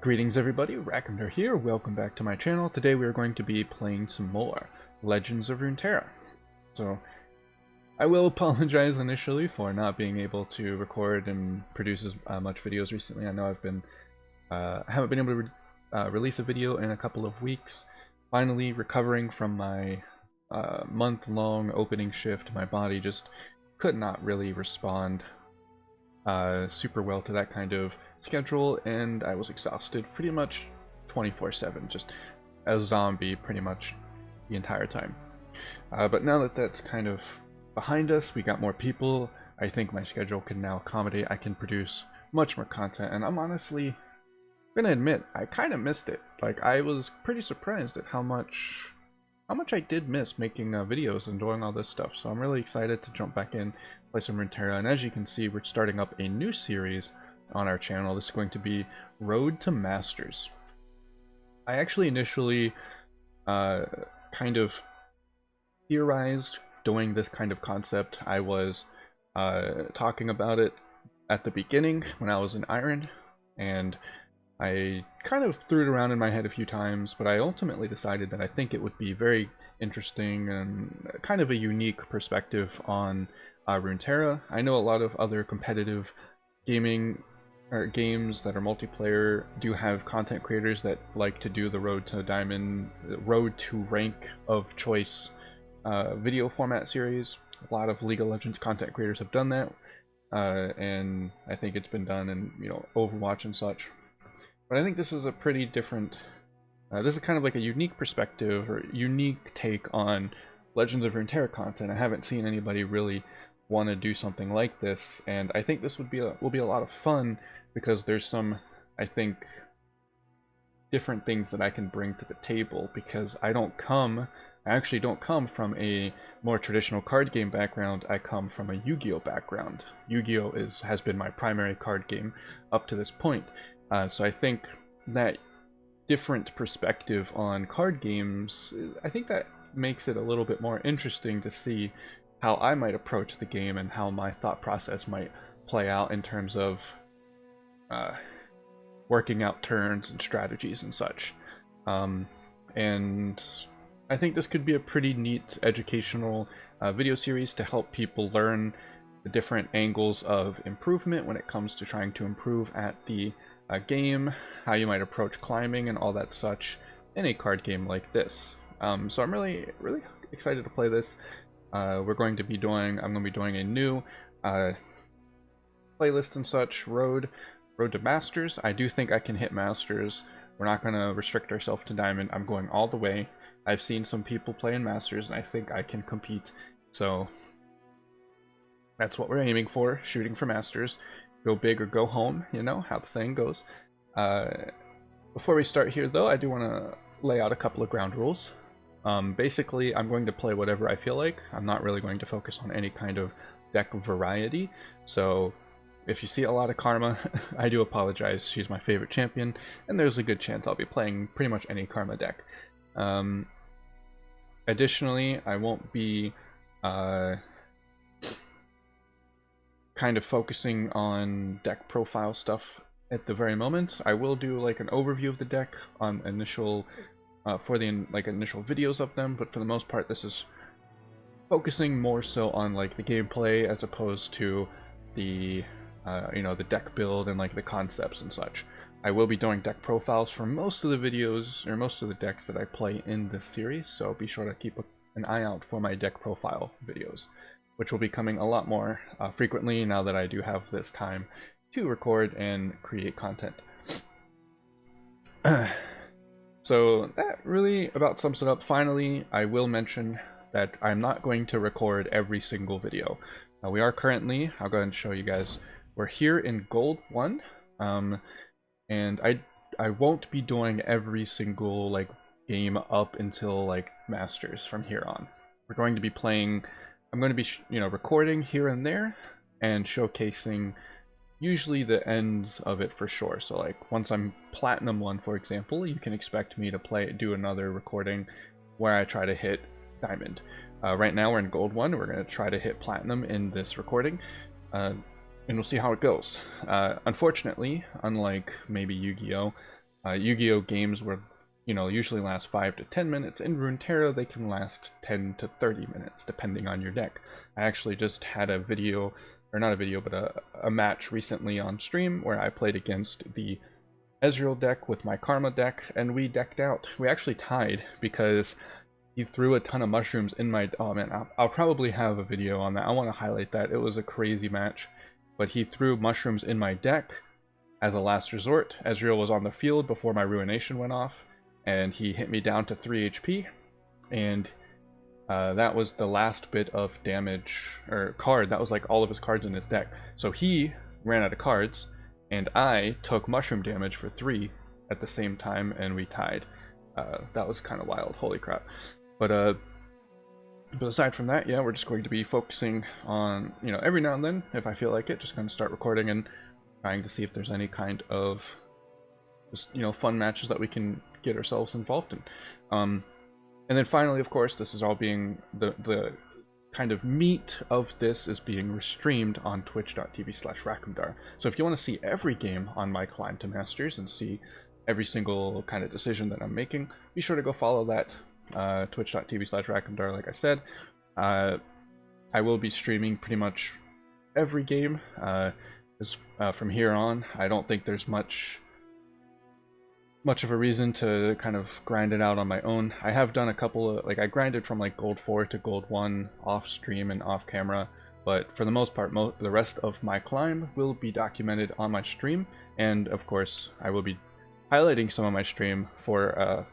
Greetings everybody, Rackender here, welcome back to my channel. Today we are going to be playing some more Legends of Runeterra. So, I will apologize initially for not being able to record and produce as much videos recently. I know haven't been able to release a video in a couple of weeks. Finally recovering from my month-long opening shift. My body just could not really respond super well to that kind of schedule, and I was exhausted pretty much 24/7, just a zombie pretty much the entire time. But now that that's kind of behind us, we got more people. I think my schedule can now accommodate. I can produce much more content, and I'm honestly gonna admit I kind of missed it. Like, I was pretty surprised at how much I did miss making videos and doing all this stuff. So I'm really excited to jump back in, play some Runeterra, and as you can see, we're starting up a new series on our channel. This is going to be Road to Masters. I actually initially kind of theorized doing this kind of concept. I was talking about it at the beginning when I was in Iron, and I kind of threw it around in my head a few times, but I ultimately decided that I think it would be very interesting and kind of a unique perspective on Runeterra. I know a lot of other competitive gaming or games that are multiplayer do have content creators that like to do the road to diamond, road to rank of choice video format series. A lot of League of Legends content creators have done that, and I think it's been done in, you know, Overwatch and such. But I think this is a pretty different, this is kind of like a unique perspective or unique take on Legends of Runeterra content. I haven't seen anybody really want to do something like this, and I think this will be a lot of fun because there's some, I think, different things that I can bring to the table, because I actually don't come from a more traditional card game background. I come from a Yu-Gi-Oh background. Yu-Gi-Oh has been my primary card game up to this point. So I think that different perspective on card games, I think that makes it a little bit more interesting to see how I might approach the game and how my thought process might play out in terms of working out turns and strategies and such. And I think this could be a pretty neat educational video series to help people learn the different angles of improvement when it comes to trying to improve at the game, how you might approach climbing and all that such in a card game like this. So I'm really excited to play this. I'm going to be doing a new playlist and such, road to Masters. I do think I can hit Masters. We're not going to restrict ourselves to Diamond. I'm going all the way. I've seen some people play in Masters, and I think I can compete. So that's what we're aiming for, shooting for Masters. Go big or go home, you know how the saying goes. Before we start here, though, I do want to lay out a couple of ground rules. Basically, I'm going to play whatever I feel like. I'm not really going to focus on any kind of deck variety. So if you see a lot of Karma, I do apologize. She's my favorite champion, and there's a good chance I'll be playing pretty much any Karma deck. Additionally, I won't be kind of focusing on deck profile stuff at the very moment. I will do like an overview of the deck on initial for the initial videos of them, but for the most part this is focusing more so on like the gameplay as opposed to the you know, the deck build and like the concepts and such. I will be doing deck profiles for most of the videos or most of the decks that I play in this series, so be sure to keep an eye out for my deck profile videos, which will be coming a lot more frequently now that I do have this time to record and create content. So that really about sums it up. Finally, I will mention that I'm not going to record every single video. We are currently, I'll go ahead and show you guys, we're here in Gold 1, and I won't be doing every single like game up until like Masters from here on. We're going to be playing, I'm going to be, you know, recording here and there and showcasing usually the ends of it for sure. So like once I'm Platinum 1, for example, you can expect me to do another recording where I try to hit Diamond. Right now we're in Gold 1. We're going to try to hit Platinum in this recording, and we'll see how it goes. Unfortunately, unlike maybe Yu-Gi-Oh, Yu-Gi-Oh games were, usually last 5 to 10 minutes. In Runeterra, they can last 10 to 30 minutes, depending on your deck. I actually just had a video, or not a video, but a match recently on stream where I played against the Ezreal deck with my Karma deck, and we decked out. We actually tied because he threw a ton of mushrooms in my... Oh man, I'll probably have a video on that. I want to highlight that. It was a crazy match. But he threw mushrooms in my deck as a last resort. Ezreal was on the field before my Ruination went off, and he hit me down to 3 HP, and that was the last bit of damage, or card. That was like all of his cards in his deck. So he ran out of cards, and I took mushroom damage for 3 at the same time, and we tied. That was kind of wild, holy crap. But aside from that, yeah, we're just going to be focusing on, every now and then, if I feel like it, just kind of start recording and trying to see if there's any kind of just, fun matches that we can get ourselves involved in. And then finally, of course, this is all being, the kind of meat of this is being streamed on twitch.tv/Rakumdar. So if you want to see every game on my climb to Masters and see every single kind of decision that I'm making, be sure to go follow that. Twitch.tv/Rakumdar, like I said. I will be streaming pretty much every game. From here on, I don't think there's much of a reason to kind of grind it out on my own. I have done a couple of, I grinded from like Gold 4 to Gold 1 off stream and off camera, but for the most part, the rest of my climb will be documented on my stream, and of course, I will be highlighting some of my stream for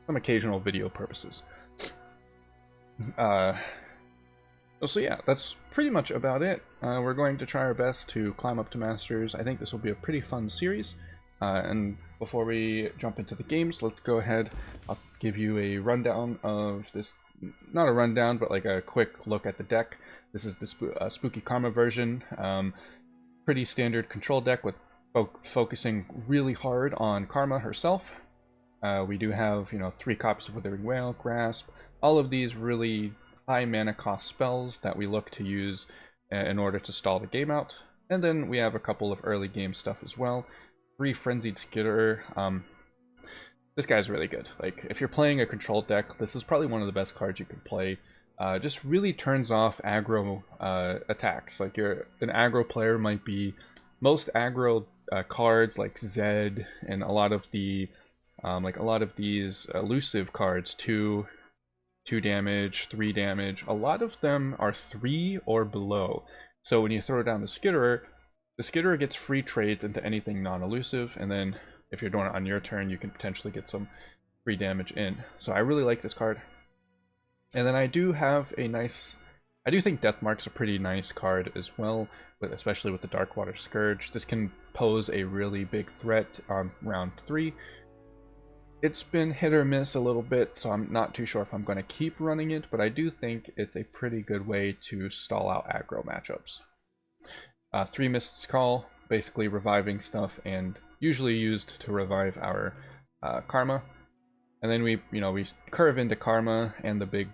some occasional video purposes. So yeah, that's pretty much about it. We're going to try our best to climb up to Masters. I think this will be a pretty fun series. And before we jump into the games, let's go ahead. I'll give you a rundown of this. Not a rundown, but like a quick look at the deck. This is the Spooky Karma version. Pretty standard control deck with focusing really hard on Karma herself. We do have, 3 copies of Withering Wail, Grasp, all of these really high mana cost spells that we look to use in order to stall the game out. And then we have a couple of early game stuff as well. 3 Frenzied Skitter. This guy's really good. Like, if you're playing a control deck, this is probably one of the best cards you can play. Just really turns off aggro attacks. Like, an aggro player might be... Most aggro cards like Zed and a lot of the these elusive cards, 2 damage, 3 damage, a lot of them are 3 or below. So when you throw down the Skitterer gets free trades into anything non-elusive, and then if you're doing it on your turn, you can potentially get some free damage in. So I really like this card. And then I do think Deathmark's a pretty nice card as well, especially with the Darkwater Scourge. This can pose a really big threat on round 3. It's been hit or miss a little bit, so I'm not too sure if I'm going to keep running it, but I do think it's a pretty good way to stall out aggro matchups. 3 Mist's Call, basically reviving stuff, and usually used to revive our Karma. And then we curve into Karma and the big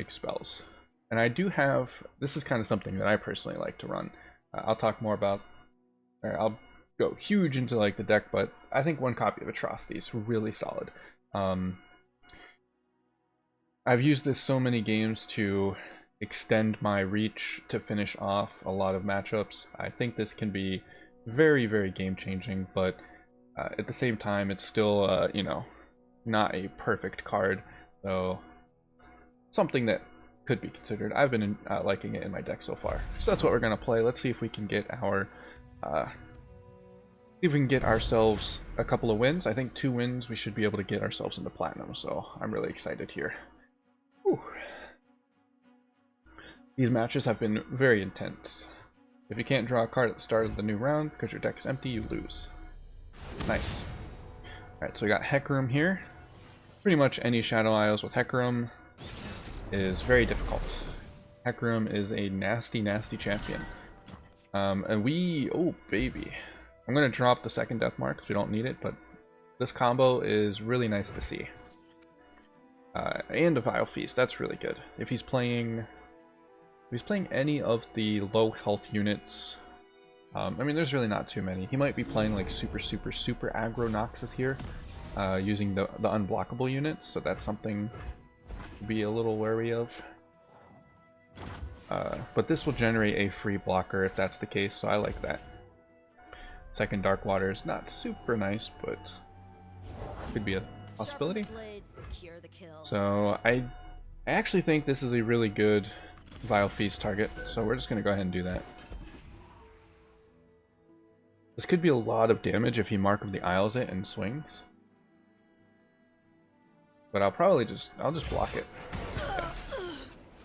spells. And I do have, this is kind of something that I personally like to run. I'll talk more about, I'll go huge into like the deck, but I think 1 copy of Atrocity is really solid. I've used this so many games to extend my reach to finish off a lot of matchups. I think this can be very, very game changing, but at the same time, it's still, not a perfect card, though something that could be considered. I've been liking it in my deck so far. So that's what we're going to play. Let's see if we can get our... see if we can get ourselves a couple of wins. I think 2 wins, we should be able to get ourselves into Platinum, so I'm really excited here. Whew. These matches have been very intense. If you can't draw a card at the start of the new round because your deck is empty, you lose. Nice. Alright, so we got Hecarim here. Pretty much any Shadow Isles with Hecarim is very difficult. Hecarim is a nasty, nasty champion. And we... Oh, baby. I'm going to drop the second Death Mark because we don't need it, but this combo is really nice to see. And a Vile Feast, that's really good. If he's playing any of the low health units, I mean, there's really not too many. He might be playing like super aggro Noxus here, using the unblockable units, so that's something to be a little wary of. But this will generate a free blocker if that's the case, so I like that. Second Dark Water is not super nice, but could be a possibility. So I actually think this is a really good Vile Feast target, so we're just going to go ahead and do that. This could be a lot of damage if he Mark of the Isles it and swings. But I'll just block it. Yeah.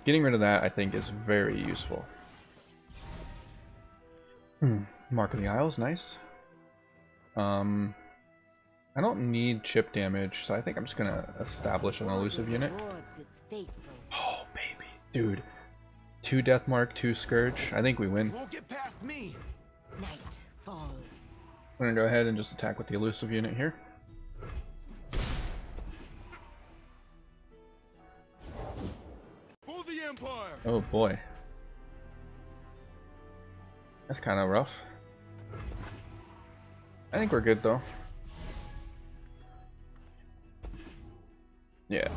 Getting rid of that, I think, is very useful. Mark of the Isles, nice. I don't need chip damage, so I think I'm just gonna establish an elusive unit. Oh, baby. Dude. 2 Deathmark, 2 Scourge. I think we win. I'm gonna go ahead and just attack with the elusive unit here. Oh boy. That's kind of rough. I think we're good though. Yeah.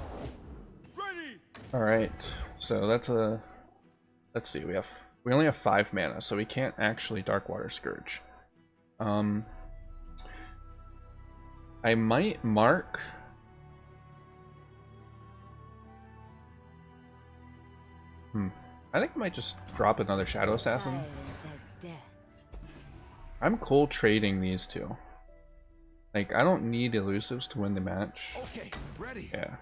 Alright, so that's a... Let's see, we only have 5 mana, so we can't actually Darkwater Scourge. I might mark... I think I might just drop another Shadow Assassin. I'm cool trading these two. Like, I don't need elusives to win the match. Okay, ready. Yeah.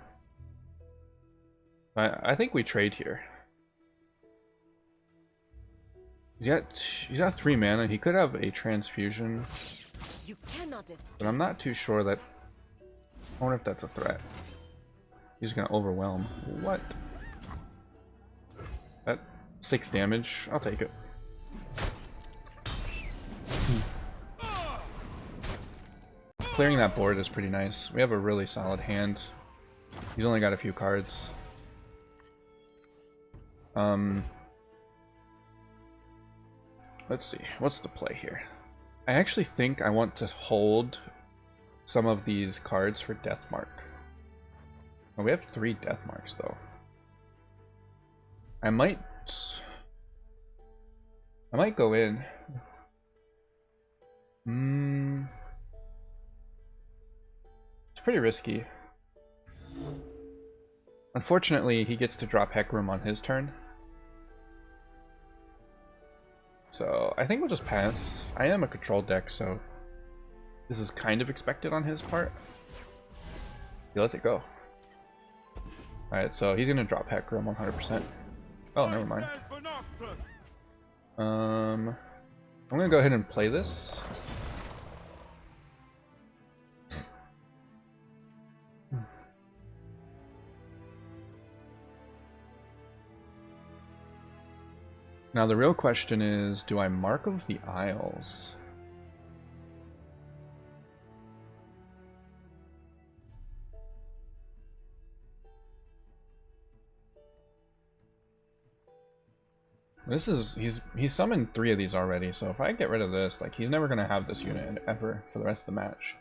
I think we trade here. He's got 3 mana. He could have a transfusion. But I'm not too sure that... I wonder if that's a threat. He's gonna overwhelm. What? That 6 damage. I'll take it. Clearing that board is pretty nice. We have a really solid hand. He's only got a few cards. Let's see. What's the play here? I actually think I want to hold some of these cards for Deathmark. Oh, we have 3 Deathmarks though. I might go in. It's pretty risky. Unfortunately, he gets to drop Hecarim on his turn. So I think we'll just pass. I am a control deck, so this is kind of expected on his part. He lets it go. Alright, so he's gonna drop Hecarim 100%. Oh, never mind. I'm gonna go ahead and play this. Now the real question is, do I Mark of the Isles? This is, he's summoned 3 of these already, so if I get rid of this, like, he's never gonna have this unit ever for the rest of the match.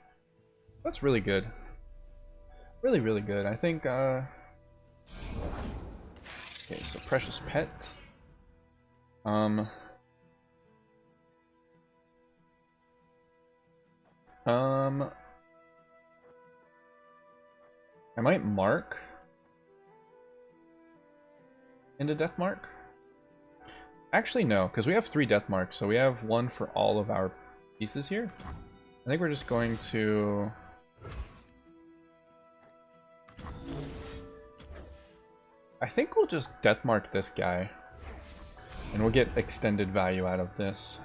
That's really good. Really, really good. I think, okay, so Precious Pet. I might mark into Deathmark. Actually, no, because we have 3 Deathmarks, so we have 1 for all of our pieces here. I think we're just going to... I think we'll just Deathmark this guy. And we'll get extended value out of this.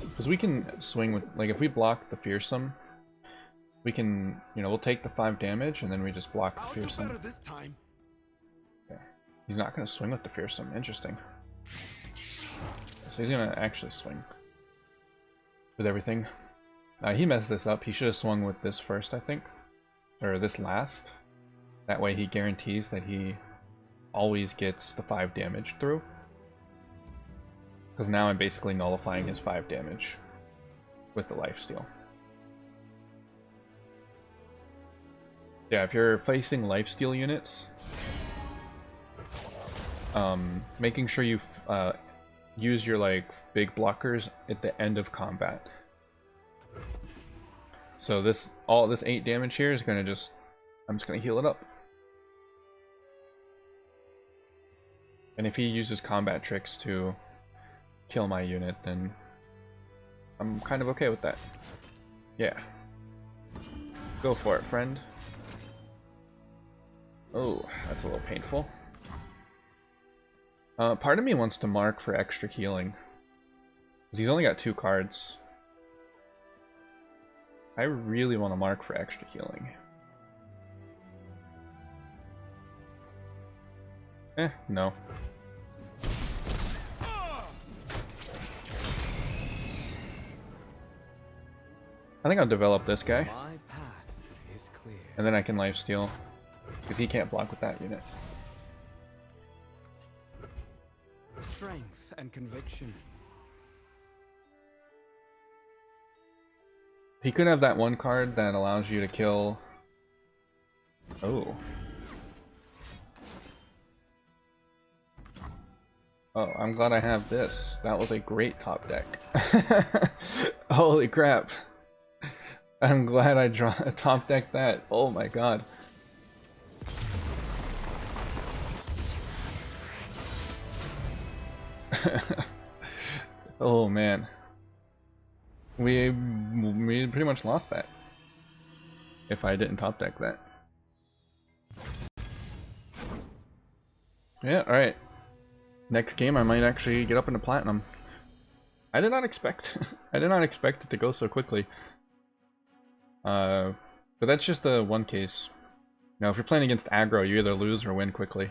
Because we can swing with, like, if we block the Fearsome, we can, you know, we'll take the 5 damage and then we just block the Fearsome. Okay. He's not going to swing with the Fearsome. Interesting. So he's going to actually swing with everything. He messed this up. He should have swung with this first, I think. Or this last. That way he guarantees that he always gets the 5 damage through. Because now I'm basically nullifying his 5 damage with the lifesteal. Yeah, if you're facing lifesteal units, making sure you use your like big blockers at the end of combat. So this 8 damage here is gonna just, I'm just gonna heal it up. And if he uses combat tricks to kill my unit, then I'm kind of okay with that. Yeah. Go for it, friend. Oh, that's a little painful. Part of me wants to mark for extra healing, because he's only got 2 cards. I really want to mark for extra healing. No. I think I'll develop this guy. And then I can lifesteal, because he can't block with that unit. Strength and conviction. He could have that one card that allows you to kill... Oh. Oh, I'm glad I have this. That was a great top deck. Holy crap. I'm glad I top decked that. Oh my god. Oh man. We pretty much lost that if I didn't top deck that. Yeah, alright. Next game I might actually get up into platinum. I did not expect I did not expect it to go so quickly. But that's just a one case. Now if you're playing against aggro, you either lose or win quickly.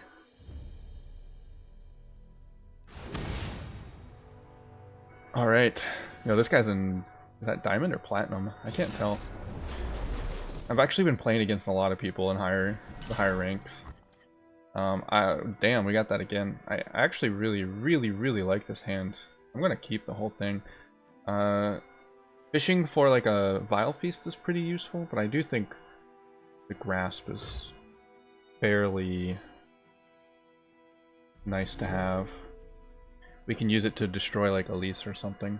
Alright. Yo, this guy's in... Is that diamond or platinum? I can't tell. I've actually been playing against a lot of people in the higher ranks. Damn, we got that again. I actually really like this hand. I'm gonna keep the whole thing. Fishing for like a Vile Feast is pretty useful, but I do think the Grasp is fairly nice to have. We can use it to destroy like Elise or something.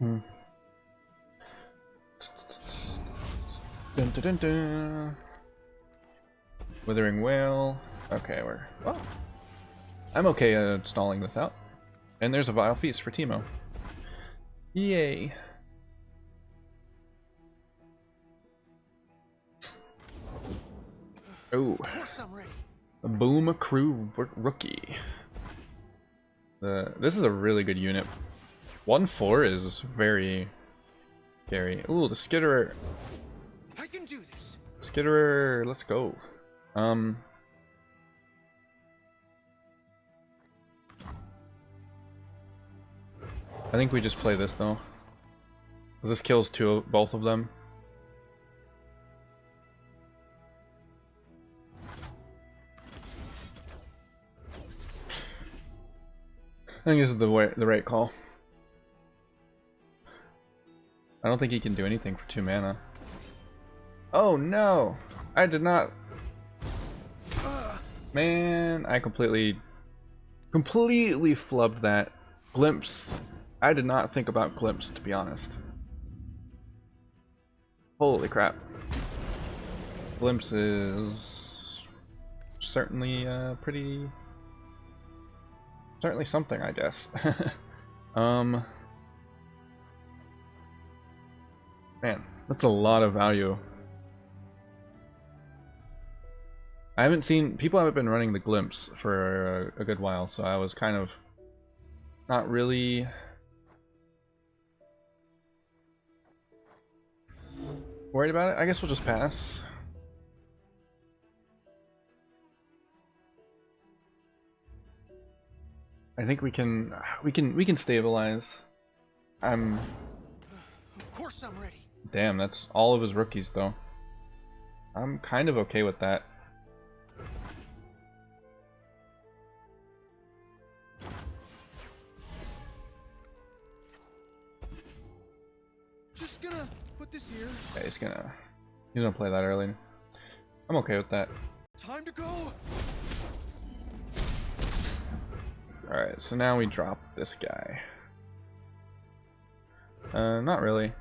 Dun, dun, dun, dun. Withering Whale. Okay, I'm okay stalling this out. And there's a Vile Feast for Teemo. Yay. Oh. A Boom Crew Rookie. This is a really good unit. 1/4 is very scary. Ooh, the Skitterer. I can do this. Skitterer, let's go. I think we just play this though. Because this kills both of them. I think this is the right call. I don't think he can do anything for 2 mana. Oh no! I did not... Man, I completely flubbed that. Glimpse. I did not think about Glimpse, to be honest. Holy crap. Glimpse is certainly certainly something, I guess. Man, that's a lot of value. I haven't seen... People haven't been running the Glimpse for a good while, so I was kind of not really worried about it. I guess we'll just pass. I think we can stabilize. Of course I'm ready. Damn, that's all of his rookies though. I'm kind of okay with that. Just gonna put this here. Yeah, he's gonna play that early. I'm okay with that. Time to go. Alright, so now we drop this guy. Not really.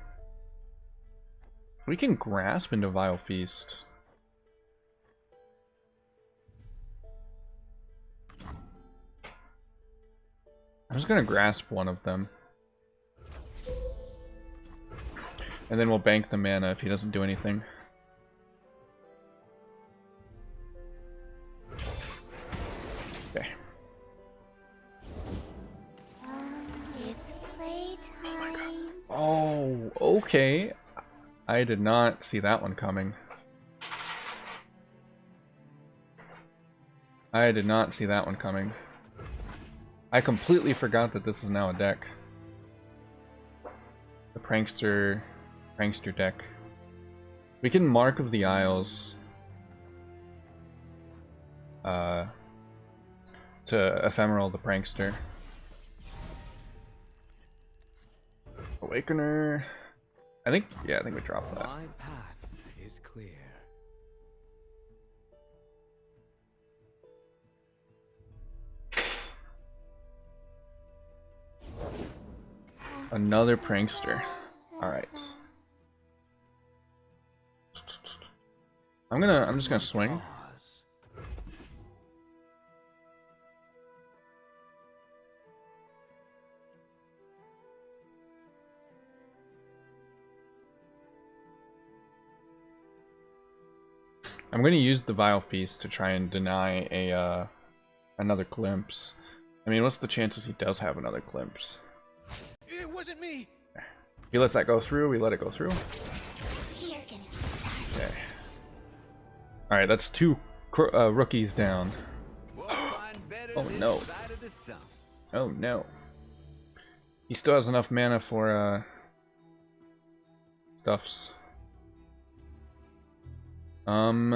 We can grasp into Vile Feast. I'm just gonna grasp one of them. And then we'll bank the mana if he doesn't do anything. Okay. It's playtime. Oh, okay. I did not see that one coming. I did not see that one coming. I completely forgot that this is now a deck. The prankster deck. We can Mark of the Isles to Ephemeral the Prankster. Awakener. I think we dropped that. My path is clear. Another prankster. Alright. I'm just gonna swing. Pause. I'm gonna use the Vile Feast to try and deny a another glimpse. I mean, what's the chances he does have another glimpse? It wasn't me. He lets that go through, we let it go through. You're gonna be sorry. Okay. Alright, that's two rookies down. Oh no. Oh no. He still has enough mana for stuffs. I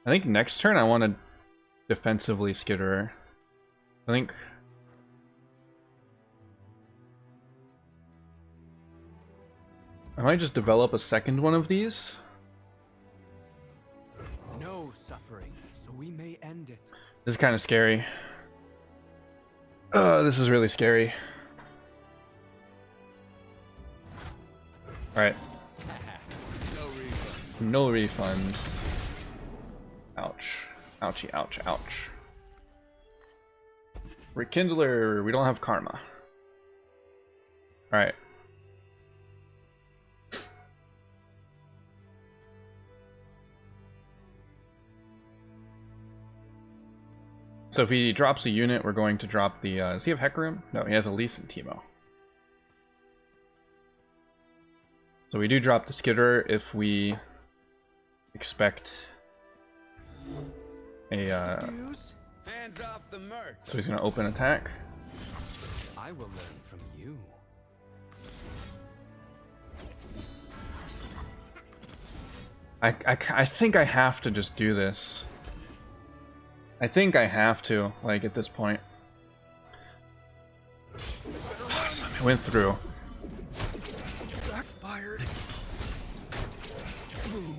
think next turn I want to defensively Skitterer. I think I might just develop a second one of these. No suffering, so we may end it. This is kind of scary. This is really scary. Alright. No refunds. Ouch. Ouchie, ouch, ouch. Rekindler, we don't have karma. Alright. So if he drops a unit, we're going to drop the, does he have Hecarim? No, he has Elise and Teemo. So we do drop the Skitterer if we expect a, Use hands off the merch. so he's going to open attack. I will learn from you. I think I have to just do this. I think I have to, like, at this point. Awesome, it went through. Backfired. Boom.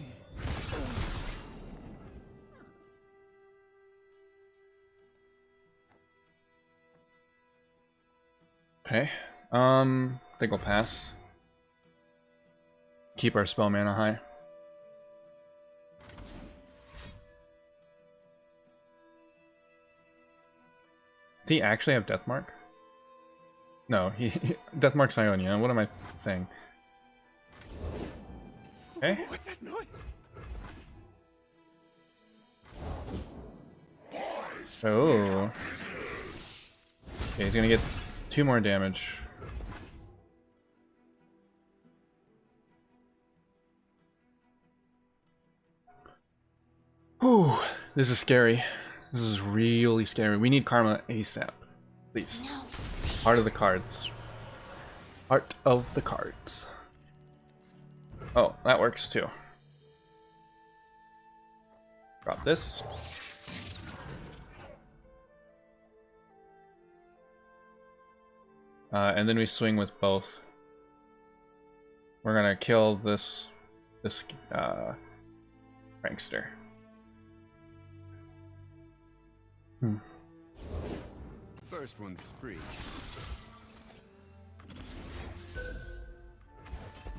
Okay. I think we'll pass. Keep our spell mana high. Does he actually have Deathmark? No, he Deathmark's Ionia. What am I saying? Okay. What's that noise? Oh. Okay, he's gonna get 2 more damage. Whew, this is scary. This is really scary. We need karma ASAP. Please. No. Heart of the cards. Heart of the cards. Oh, that works too. Drop this. And then we swing with both. We're gonna kill this prankster. First one's free.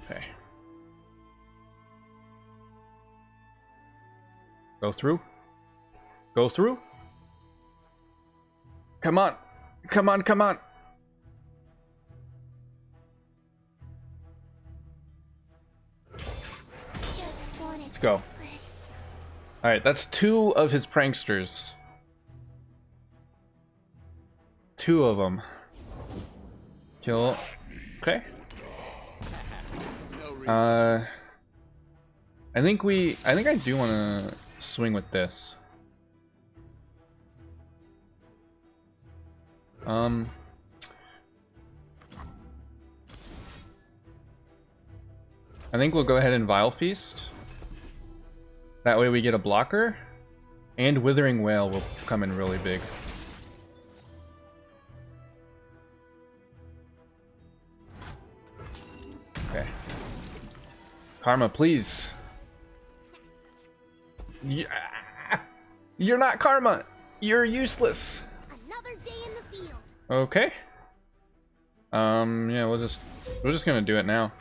Okay. Go through. Go through. Come on. Come on, come on. Just wanted Let's go. to play. Alright, that's 2 of his pranksters. 2 of them. Kill. Okay. I think I do want to swing with this. I think we'll go ahead and Vile Feast. That way we get a blocker, and Withering Wail will come in really big. Okay. Karma, please. Yeah. You're not Karma. You're useless. Another day in the field. Okay. Yeah, we're just gonna do it now.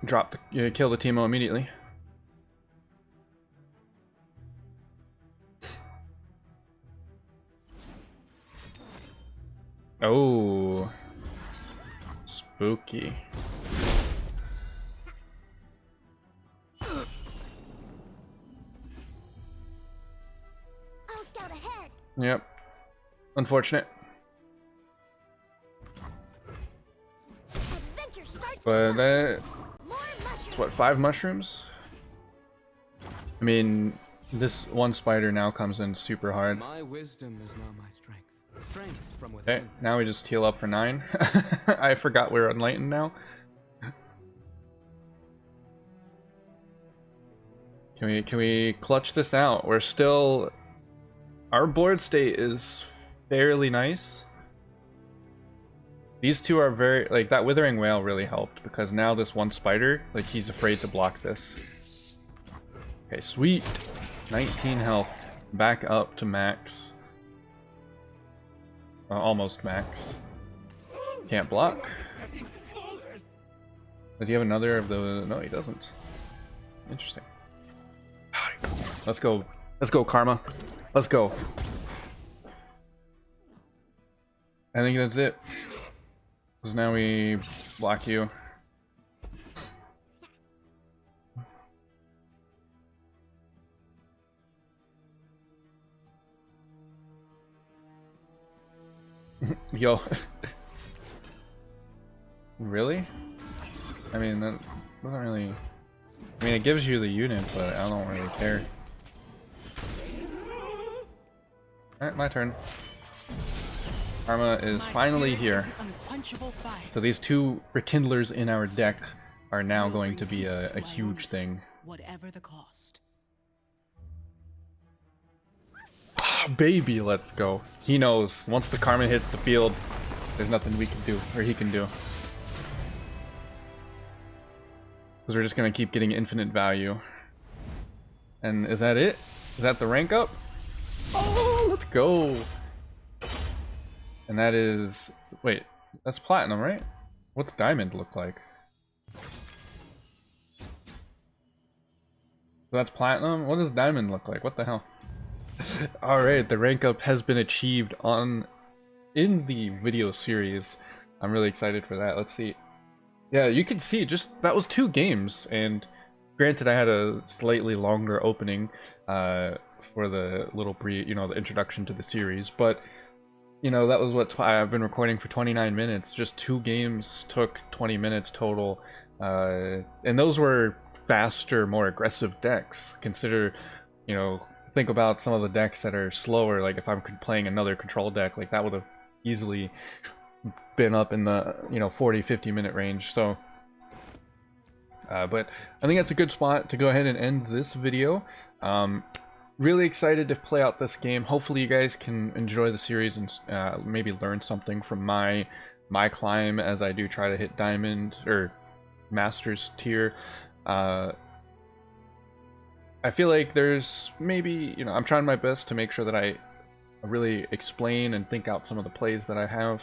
Drop the, kill the Teemo immediately. Oh, spooky. I'll scout ahead. Yep. Unfortunate. Adventure starts But with that, more mushrooms. what, 5 mushrooms? I mean, this one spider now comes in super hard. My wisdom is now my strength. Strength from Okay, within. now we just heal up for 9. I forgot we're enlightened now. Can we clutch this out? We're still, our board state is fairly nice. These 2 are very, like, that Withering Wail really helped because now this one spider, like, he's afraid to block this. Okay, sweet. 19 health. Back up to max. Almost max. Can't block. Does he have another of the... No, he doesn't. Interesting. Let's go. Let's go, Karma. Let's go. I think that's it. Because now we block you. Yo. Really? I mean, that doesn't really... I mean, it gives you the unit, but I don't really care. Alright, my turn. Karma is finally here. So these 2 rekindlers in our deck are now going to be a huge thing. Whatever the cost. Baby, let's go. He knows. Once the Karma hits the field, there's nothing we can do, or he can do. Because we're just going to keep getting infinite value. And is that it? Is that the rank up? Oh, let's go. And that is... Wait, that's platinum, right? What's diamond look like? So that's platinum? What does diamond look like? What the hell? Alright, the rank up has been achieved in the video series. I'm really excited for that. Let's see. Yeah, you can see just that was 2 games, and granted I had a slightly longer opening for the little brief, the introduction to the series, but that was what I've been recording for 29 minutes. Just 2 games took 20 minutes total, and those were faster, more aggressive decks. Consider, think about some of the decks that are slower, like if I'm playing another control deck, like that would have easily been up in the 40-50 minute range. So but I think that's a good spot to go ahead and end this video. Really excited to play out this game. Hopefully you guys can enjoy the series and maybe learn something from my climb as I do try to hit diamond or masters tier. I feel like there's maybe, I'm trying my best to make sure that I really explain and think out some of the plays that I have.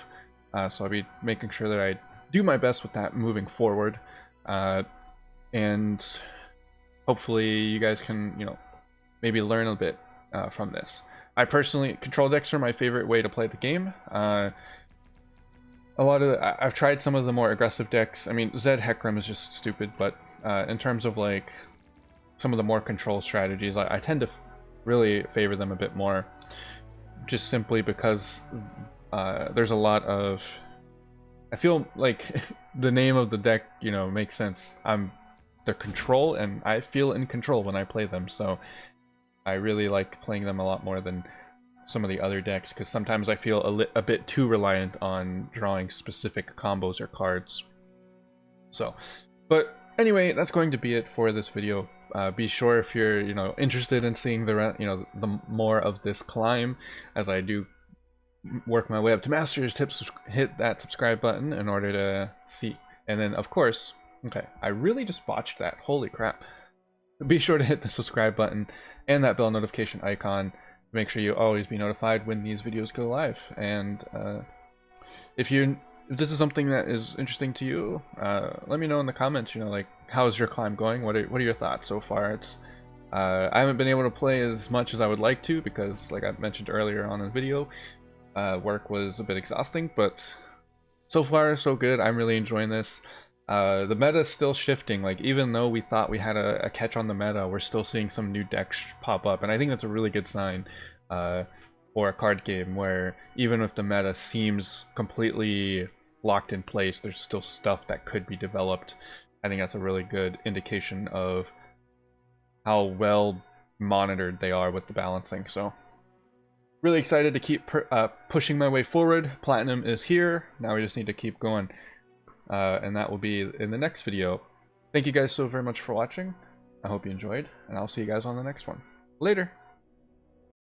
So I'll be making sure that I do my best with that moving forward. And hopefully you guys can, maybe learn a bit from this. I personally, control decks are my favorite way to play the game. I've tried some of the more aggressive decks. I mean, Zed Hecarim is just stupid, but in terms of like some of the more control strategies, I tend to really favor them a bit more, just simply because there's a lot of, I feel like the name of the deck, makes sense. They're control, and I feel in control when I play them, so I really like playing them a lot more than some of the other decks, because sometimes I feel a bit too reliant on drawing specific combos or cards. So, but anyway, that's going to be it for this video. Be sure if you're interested in seeing the more of this climb as I do work my way up to masters, hit that subscribe button in order to see. And then of course, okay, I really just botched that, holy crap. Be sure to hit the subscribe button and that bell notification icon to make sure you always be notified when these videos go live. And if this is something that is interesting to you, let me know in the comments, like, how's your climb going? What are your thoughts so far? I haven't been able to play as much as I would like to because, like I mentioned earlier on in the video, work was a bit exhausting, but so far so good. I'm really enjoying this. The meta is still shifting. Like, even though we thought we had a catch on the meta, we're still seeing some new decks pop up, and I think that's a really good sign for a card game where even if the meta seems completely locked in place, there's still stuff that could be developed. I think that's a really good indication of how well monitored they are with the balancing. So really excited to keep pushing my way forward. Platinum is here. Now we just need to keep going. And that will be in the next video. Thank you guys so very much for watching. I hope you enjoyed, and I'll see you guys on the next one. Later!